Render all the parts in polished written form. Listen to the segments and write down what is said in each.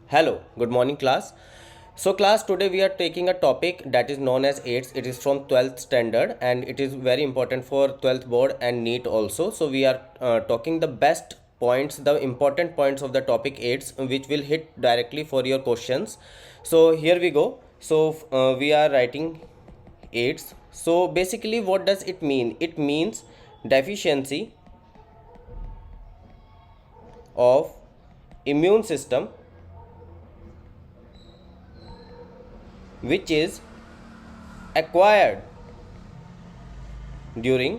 Hello, good morning class. So class, today we are taking a topic that is known as AIDS. It is from 12th standard and it is very important for 12th board and NEET also. So we are talking the best points, the important points of the topic AIDS, which will hit directly for your questions. So here we go. So we are writing AIDS. So basically what does it mean? It means deficiency of immune system which is acquired during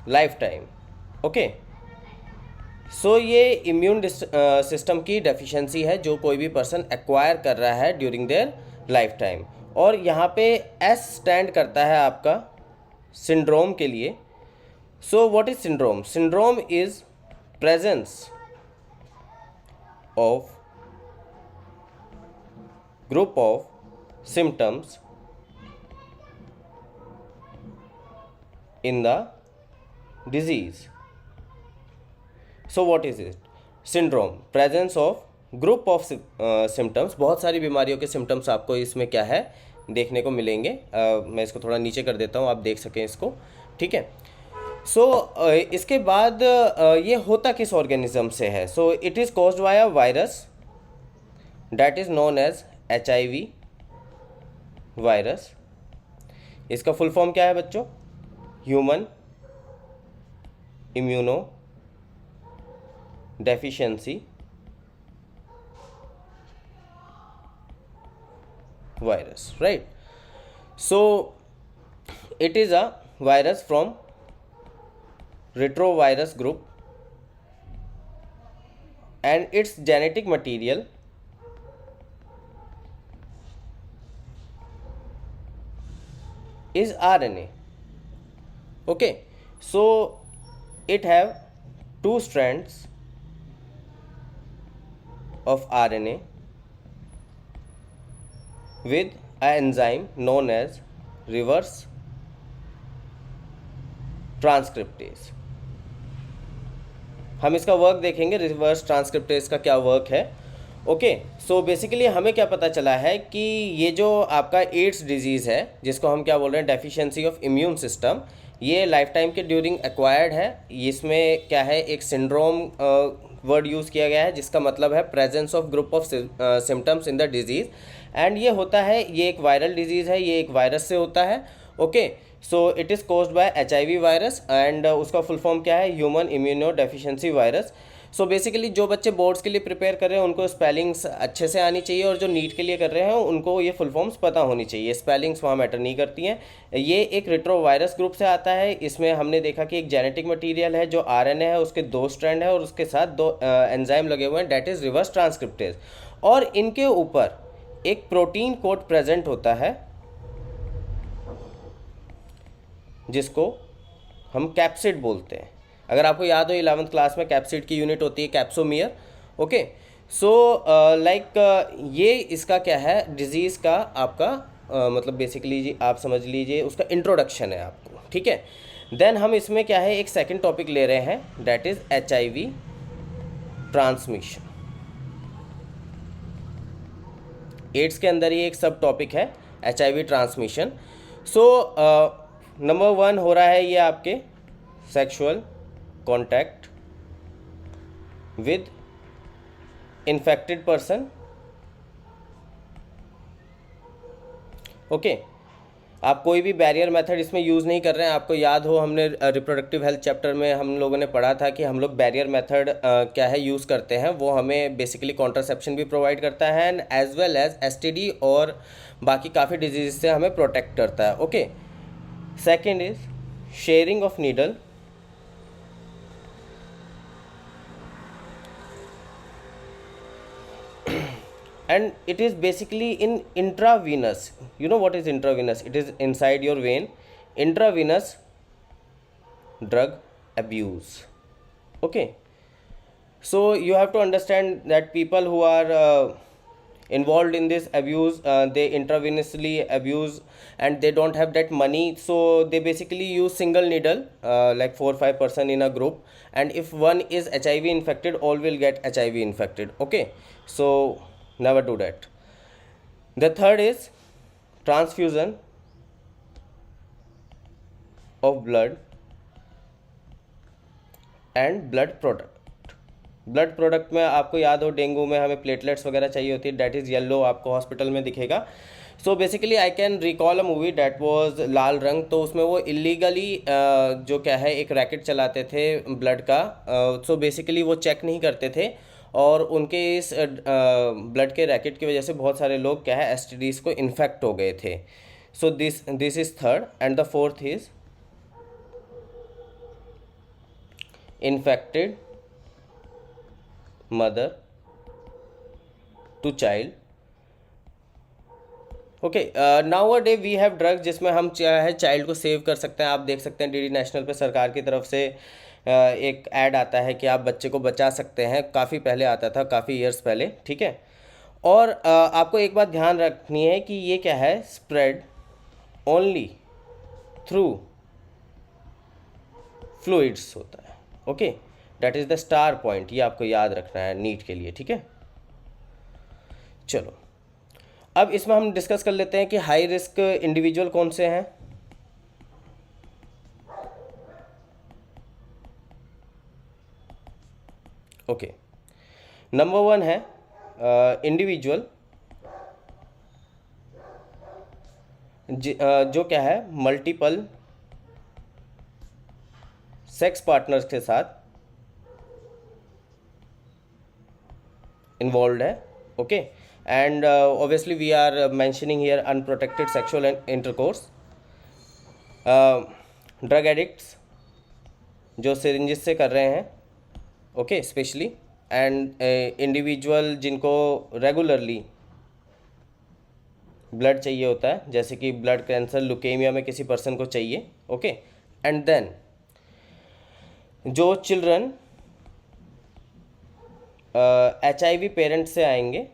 lifetime. Okay, so ये immune system की deficiency है जो कोई भी person acquire कर रहा है during their life time. और यहाँ पे एस स्टैंड करता है आपका सिंड्रोम के लिए. So what is syndrome? Syndrome is presence of group of symptoms in the disease. So what is it? Syndrome, presence of group of symptoms. बहुत सारी बीमारियों के सिम्टम्स आपको इसमें क्या है देखने को मिलेंगे. मैं इसको थोड़ा नीचे कर देता हूँ, आप देख सकें इसको. ठीक है. सो इसके बाद ये होता किस ऑर्गेनिज्म से है? So it is caused by a virus that is known as HIV virus. इसका फुल फॉर्म क्या है बच्चों? Human immunodeficiency virus, right? So it is a virus from retrovirus group and its genetic material is RNA. Okay, so it have two strands of RNA with an enzyme known as reverse transcriptase. हम इसका work देखेंगे, reverse transcriptase का क्या work है. Okay, so basically हमें क्या पता चला है कि ये जो आपका एड्स डिजीज़ है जिसको हम क्या बोल रहे हैं डेफिशिएंसी ऑफ इम्यून सिस्टम, ये लाइफ टाइम के ड्यूरिंग एक्वायर्ड है. इसमें क्या है, एक सिंड्रोम वर्ड यूज़ किया गया है जिसका मतलब है presence of group of symptoms in the disease. And ये होता है, ये एक वायरल डिजीज़ है, ये एक वायरस से होता है. Okay, so it is caused bye HIV virus and उसका फुल फॉर्म क्या है? Human immunodeficiency virus. So basically जो बच्चे बोर्ड्स के लिए प्रिपेयर कर रहे हैं उनको स्पेलिंग्स अच्छे से आनी चाहिए, और जो नीट के लिए कर रहे हैं उनको ये फुल फॉर्म्स पता होनी चाहिए. स्पेलिंग्स वहाँ मैटर नहीं करती हैं. ये एक रेट्रोवायरस ग्रुप से आता है. इसमें हमने देखा कि एक जेनेटिक मटीरियल है जो RNA है, उसके 2 स्ट्रैंड है और उसके साथ 2 एंजाइम लगे हुए हैं, डैट इज़ रिवर्स ट्रांसक्रिप्टेज. और इनके ऊपर एक प्रोटीन कोड प्रेजेंट होता है जिसको हम कैप्सिड बोलते हैं. अगर आपको याद हो 11th क्लास में कैप्सिड की यूनिट होती है कैप्सोमियर. ओके, सो लाइक ये इसका क्या है, डिजीज़ का आपका मतलब बेसिकली जी आप समझ लीजिए उसका इंट्रोडक्शन है आपको. ठीक है. देन हम इसमें क्या है, एक सेकंड टॉपिक ले रहे हैं that is HIV transmission. AIDS के अंदर ही एक सब टॉपिक है HIV ट्रांसमिशन. सो नंबर 1 हो रहा है ये आपके sexual contact with infected person. Okay, आप कोई भी बैरियर मेथड इसमें यूज़ नहीं कर रहे हैं. आपको याद हो हमने रिप्रोडक्टिव हेल्थ चैप्टर में हम लोगों ने पढ़ा था कि हम लोग बैरियर मेथड क्या है यूज़ करते हैं. वो हमें बेसिकली कॉन्ट्रासेप्शन भी प्रोवाइड करता है and as well as STD और बाकी काफ़ी डिजीज से हमें प्रोटेक्ट करता है. Okay, second is sharing of needle and it is basically in intravenous. You know what is intravenous? It is inside your vein. Intravenous drug abuse. Okay, so you have to understand that people who are involved in this abuse, they intravenously abuse and they don't have that money, so they basically use single needle, like 4 or 5 person in a group, and if one is HIV infected, all will get HIV infected. Okay, so never do that. The third is transfusion of blood and blood product में आपको याद हो, dengue में हमें platelets वगैरह चाहिए होती है, डैट इज़ येलो, आपको हॉस्पिटल में दिखेगा. So basically I can recall a movie that was Laal Rang. तो उसमें वो इलीगली जो क्या है एक रैकेट चलाते थे ब्लड का. सो बेसिकली वो चेक नहीं करते थे और उनके इस ब्लड के रैकेट की वजह से बहुत सारे लोग क्या है STDs को इन्फेक्ट हो गए थे. So this is third. And the fourth is infected mother to child. Okay, now a day we have drugs जिसमें हम चाहे चाइल्ड को सेव कर सकते हैं. आप देख सकते हैं DD नेशनल पे सरकार की तरफ से एक ऐड आता है कि आप बच्चे को बचा सकते हैं. काफ़ी पहले आता था, काफ़ी ईयर्स पहले. ठीक है, और आपको एक बात ध्यान रखनी है कि ये क्या है, स्प्रेड ओनली थ्रू फ्लूइड्स होता है. Okay, that is the star point. ये आपको याद रखना है नीट के लिए. ठीक है, चलो अब इसमें हम डिस्कस कर लेते हैं कि हाई रिस्क इंडिविजुअल कौन से हैं. ओके, नंबर 1 है इंडिविजुअल जो क्या है मल्टीपल सेक्स पार्टनर्स के साथ इन्वॉल्व है. Okay, and obviously we are mentioning here unprotected sexual intercourse. Drug addicts जो सिरिंजेस से कर रहे हैं. Okay, specially. एंड इंडिविजुअल जिनको रेगुलरली ब्लड चाहिए होता है, जैसे कि ब्लड कैंसर, लुकेमिया में किसी पर्सन को चाहिए. ओके, एंड देन जो चिल्ड्रन HIV पेरेंट्स से आएंगे.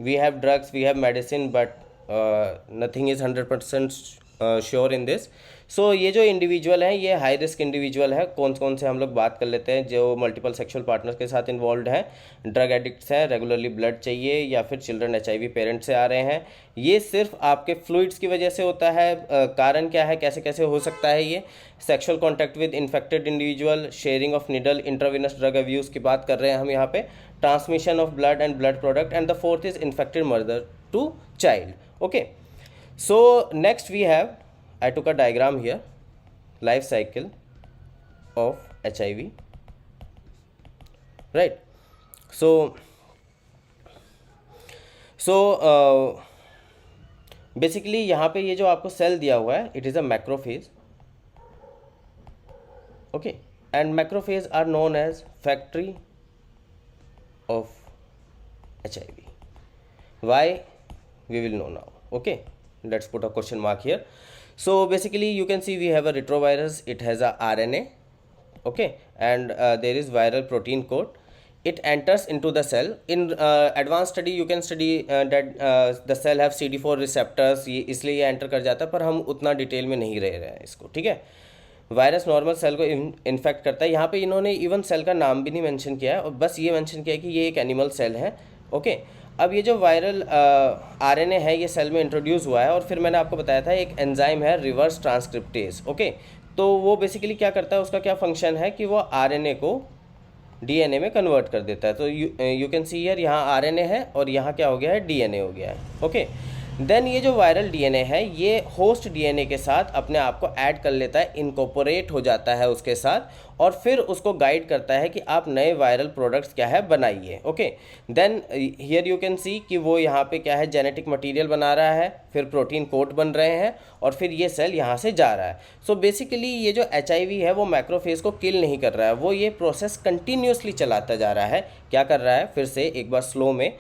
We have drugs, we have medicine, but nothing is 100% sure in this. So ये जो इंडिविजुअल हैं ये हाई रिस्क इंडिविजुअल है. कौन कौन से हम लोग बात कर लेते हैं. जो मल्टीपल सेक्सुअल पार्टनर्स के साथ इन्वॉल्व हैं, ड्रग एडिक्ट्स हैं, रेगुलरली ब्लड चाहिए, या फिर चिल्ड्रन HIV पेरेंट से आ रहे हैं. ये सिर्फ आपके फ्लूइड्स की वजह से होता है. कारण क्या है, कैसे कैसे हो सकता है ये. Sexual contact with infected individual, sharing of needle, intravenous drug abuse की बात कर रहे हैं हम यहाँ पे, transmission of blood and blood product, and the fourth is infected mother to child. Okay, so next we have, I took a diagram here, life cycle of HIV, right. So basically यहाँ पे ये जो आपको cell दिया हुआ है, it is a macrophage. Okay, and macrophage are known as factory of HIV. Why? We will know now. Okay, let's put a question mark here. So basically you can see we have a retrovirus. It has a RNA. Okay, and there is viral protein coat. It enters into the cell. In advanced study you can study that the cell have CD4 receptors. ये इसलिए ये enter कर जाता है, पर हम उतना detail में नहीं रह रहे हैं इसको. ठीक है, वायरस नॉर्मल सेल को इन्फेक्ट करता है. यहाँ पे इन्होंने इवन सेल का नाम भी नहीं मेंशन किया है, और बस ये मेंशन किया है कि ये एक एनिमल सेल है. ओके, अब ये जो वायरल RNA है ये सेल में इंट्रोड्यूस हुआ है, और फिर मैंने आपको बताया था एक एंजाइम है रिवर्स ट्रांसक्रिप्टेज. ओके, तो वो बेसिकली क्या करता है, उसका क्या फंक्शन है कि वो RNA को DNA में कन्वर्ट कर देता है. तो यू कैन सी हियर, यहाँ RNA है और यहाँ क्या हो गया है, DNA हो गया है. ओके, देन ये जो वायरल DNA है ये होस्ट DNA के साथ अपने आप को ऐड कर लेता है, इनकॉर्पोरेट हो जाता है उसके साथ, और फिर उसको गाइड करता है कि आप नए वायरल प्रोडक्ट्स क्या है बनाइए. Okay, then here you can see कि वो यहाँ पे क्या है जेनेटिक मटेरियल बना रहा है, फिर प्रोटीन कोट बन रहे हैं, और फिर ये सेल यहाँ से जा रहा है. सो बेसिकली ये जो HIV है वो मैक्रोफेज को किल नहीं कर रहा है, वो ये प्रोसेस कंटिन्यूसली चलाता जा रहा है. क्या कर रहा है, फिर से एक बार स्लो में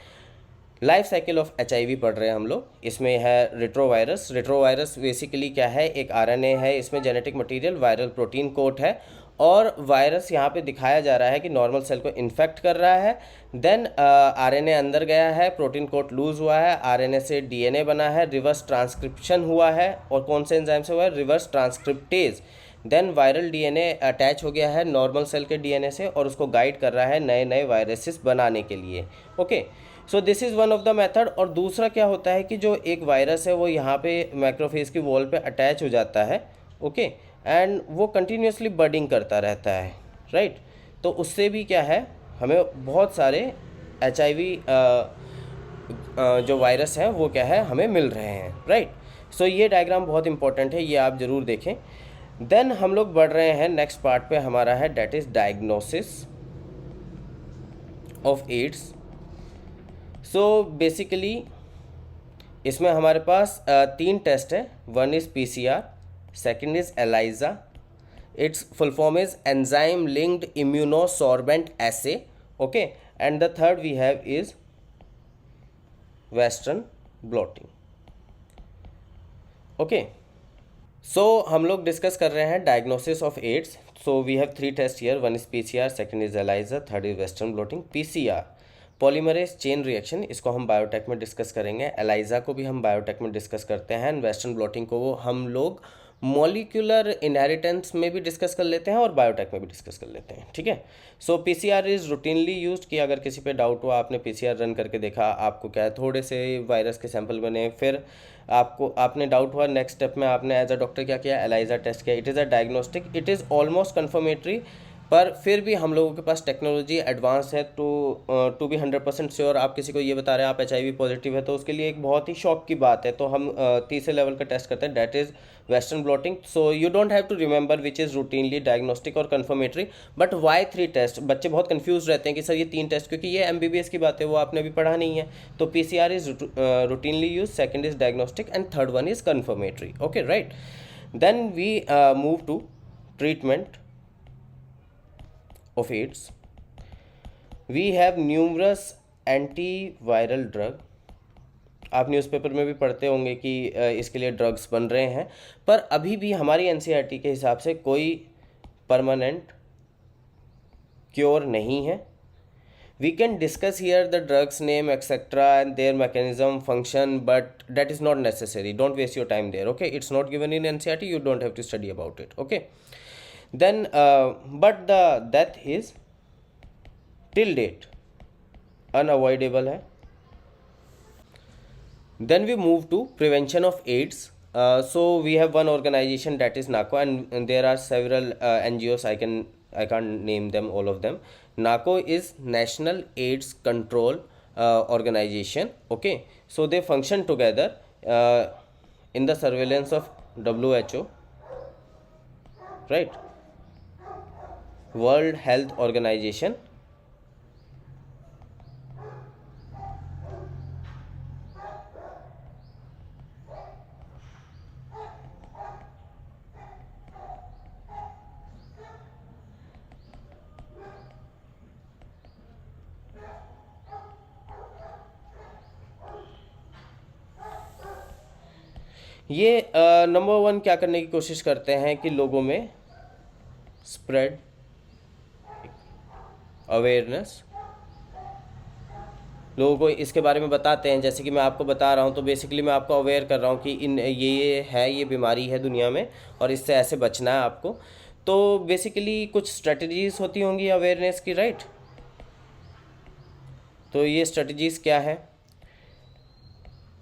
लाइफ साइकिल ऑफ HIV पढ़ रहे हैं हम लोग. इसमें है रेट्रोवायरस. रेट्रोवायरस बेसिकली क्या है, एक RNA है, इसमें genetic material viral protein coat है, और वायरस यहाँ पे दिखाया जा रहा है कि नॉर्मल सेल को इन्फेक्ट कर रहा है। देन आरएनए अंदर गया है, प्रोटीन कोट लूज हुआ है, आरएनए से डीएनए बना है, रिवर्स ट्रांसक्रिप्शन हुआ है, और कौन से एंजाइम से हुआ है? Reverse transcriptase. Then viral DNA attach हो गया है नॉर्मल सेल के डीएनए से और उसको गाइड कर रहा है नए नए वायरसेस बनाने के लिए। Okay, so this is one of the method. और दूसरा क्या होता है कि जो एक वायरस है वो यहाँ पे मैक्रोफेज की वॉल पे अटैच हो जाता है। ओके, एंड वो कंटिन्यूसली बर्डिंग करता रहता है, राइट। तो उससे भी क्या है, हमें बहुत सारे HIV जो वायरस हैं वो क्या है हमें मिल रहे हैं, राइट। सो ये डायग्राम बहुत इंपॉर्टेंट है, ये आप ज़रूर देखें। देन हम लोग बढ़ रहे हैं नेक्स्ट पार्ट पे, हमारा है that is diagnosis of AIDS. So basically इसमें हमारे पास 3 टेस्ट है। One is PCR, second is ELISA, it's full form is enzyme linked immunosorbent assay, okay, and the third we have is western blotting. Okay, so हम लोग discuss कर रहे हैं diagnosis of AIDS. So we have 3 test here, one is PCR, second is ELISA, third is western blotting. PCR polymerase chain reaction, इसको हम biotech में discuss करेंगे। ELISA को भी हम बायोटेक में डिस्कस करते हैं, एंड वेस्टर्न ब्लॉटिंग को वो हम लोग मॉलिक्यूलर इनहेरिटेंस में भी डिस्कस कर लेते हैं और बायोटेक में भी डिस्कस कर लेते हैं, ठीक है। सो PCR इज़ रूटीनली यूज्ड, कि अगर किसी पे डाउट हुआ, आपने PCR रन करके देखा, आपको क्या है थोड़े से वायरस के सैंपल बने, फिर आपने डाउट हुआ, नेक्स्ट स्टेप में आपने एज अ डॉक्टर क्या किया? ELISA टेस्ट किया। It is a diagnostic, it is almost confirmatory, पर फिर भी हम लोगों के पास टेक्नोलॉजी एडवांस है टू बी 100% श्योर। आप किसी को ये बता रहे हैं आप HIV पॉजिटिव है, तो उसके लिए एक बहुत ही शॉक की बात है। तो हम तीसरे लेवल का टेस्ट करते हैं, that is western blotting. So you don't have to remember which is routinely diagnostic और कन्फर्मेटरी, बट वाई 3 टेस्ट? बच्चे बहुत कंफ्यूज रहते हैं कि सर ये 3 टेस्ट, क्योंकि ये MBBS की बात है, वो आपने अभी पढ़ा नहीं है। तो PCR is routinely use, second is diagnostic, and third one is confirmatory. Okay, right. Then we move to treatment of AIDS. We have numerous antiviral drug. आप न्यूज़पेपर में भी पढ़ते होंगे कि इसके लिए ड्रग्स बन रहे हैं, पर अभी भी हमारी NCERT के हिसाब से कोई परमानेंट क्योर नहीं है। We can discuss here the drugs name etc and their mechanism function, but that is not necessary. Don't waste your time there, okay? It's not given in NCERT, you don't have to study about it, okay? Then but the death is till date unavoidable है। Then we move to prevention of AIDS. So we have one organization, that is NACO, and there are several NGOs. I can't name them, all of them. NACO is National AIDS Control Organization, okay. So they function together in the surveillance of WHO, right, world health organization, ये number 1 क्या करने की कोशिश करते हैं कि लोगों में स्प्रेड अवेयरनेस, लोगों को इसके बारे में बताते हैं। जैसे कि मैं आपको बता रहा हूँ, तो बेसिकली मैं आपको अवेयर कर रहा हूँ कि ये है, ये बीमारी है दुनिया में और इससे ऐसे बचना है आपको। तो बेसिकली कुछ स्ट्रेटजीज़ होती होंगी अवेयरनेस की, राइट। तो ये स्ट्रेटजीज़ क्या है?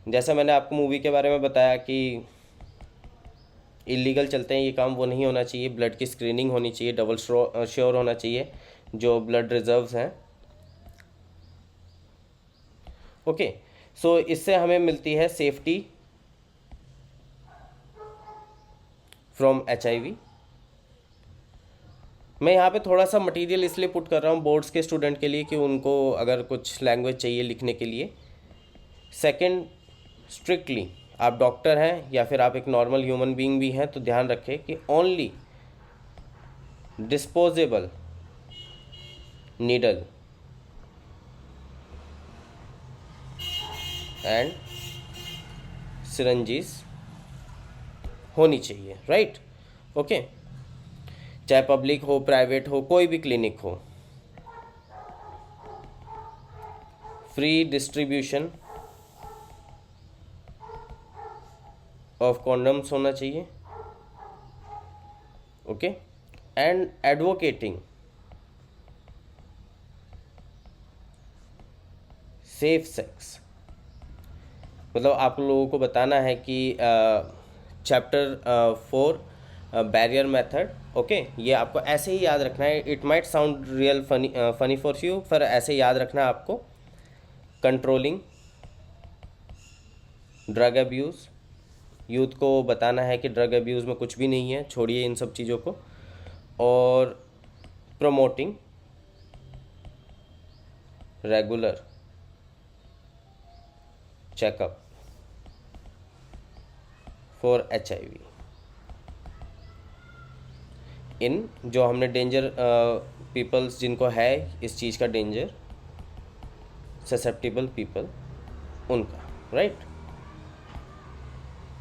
जैसा मैंने आपको मूवी के बारे में बताया कि इलीगल चलते हैं ये काम, वो नहीं होना चाहिए। ब्लड की स्क्रीनिंग होनी चाहिए, डबल श्योर होना चाहिए जो ब्लड रिजर्व्स हैं, ओके। सो इससे हमें मिलती है सेफ्टी फ्रॉम HIV। मैं यहाँ पे थोड़ा सा मटेरियल इसलिए पुट कर रहा हूँ बोर्ड्स के स्टूडेंट के लिए कि उनको अगर कुछ लैंग्वेज चाहिए लिखने के लिए। सेकंड, स्ट्रिक्टली आप डॉक्टर हैं या फिर आप एक नॉर्मल ह्यूमन बीइंग भी हैं, तो ध्यान रखें कि ओनली डिस्पोजेबल नीडल एंड सिरंजीज होनी चाहिए, राइट, ओके। चाहे पब्लिक हो, प्राइवेट हो, कोई भी क्लिनिक हो। फ्री डिस्ट्रीब्यूशन ऑफ कॉन्डम्स होना चाहिए, okay. And advocating safe sex, मतलब आप लोगों को बताना है कि चैप्टर 4 बैरियर मेथड, ओके, ये आपको ऐसे ही याद रखना है। It might sound real funny for you, पर ऐसे याद रखना है आपको। कंट्रोलिंग ड्रग अब्यूज़, यूथ को बताना है कि ड्रग अब्यूज़ में कुछ भी नहीं है, छोड़िए इन सब चीज़ों को। और promoting regular checkup for HIV इन जो हमने डेंजर पीपल्स जिनको है इस चीज़ का डेंजर, ससेप्टिबल पीपल उनका, राइट,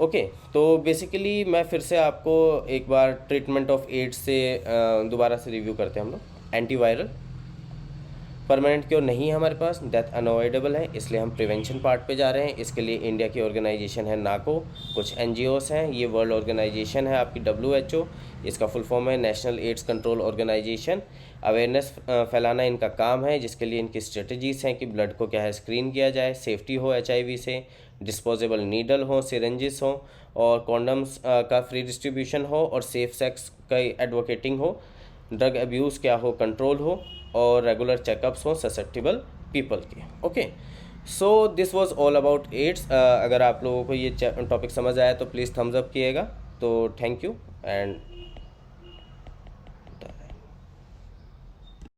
ओके। तो बेसिकली मैं फिर से आपको एक बार ट्रीटमेंट ऑफ एड्स से दोबारा से रिव्यू करते हैं हम लोग। एंटीवायरल परमानेंट क्योर नहीं है हमारे पास, डेथ अनअवॉइडेबल है, इसलिए हम प्रिवेंशन पार्ट पे जा रहे हैं। इसके लिए इंडिया की ऑर्गेनाइजेशन है नाको, कुछ NGOs हैं, ये वर्ल्ड ऑर्गेनाइजेशन है आपकी WHO, इसका फुल फॉर्म है national AIDS control organization. Awareness फैलाना इनका काम है, जिसके लिए इनकी स्ट्रेटजीज़ हैं कि ब्लड को क्या है स्क्रीन किया जाए, सेफ्टी हो HIV से, डिस्पोजेबल नीडल हो, सिरेंजेस हो, और कॉन्डम्स का फ्री डिस्ट्रीब्यूशन हो, और सेफ सेक्स का एडवोकेटिंग हो, ड्रग अब्यूज़ क्या हो कंट्रोल हो, और रेगुलर चेकअप्स हो ससेप्टिबल पीपल के, okay. So this was all about AIDS. अगर आप लोगों को ये टॉपिक समझ आया तो प्लीज़ थम्स अप किएगा। तो थैंक यू एंड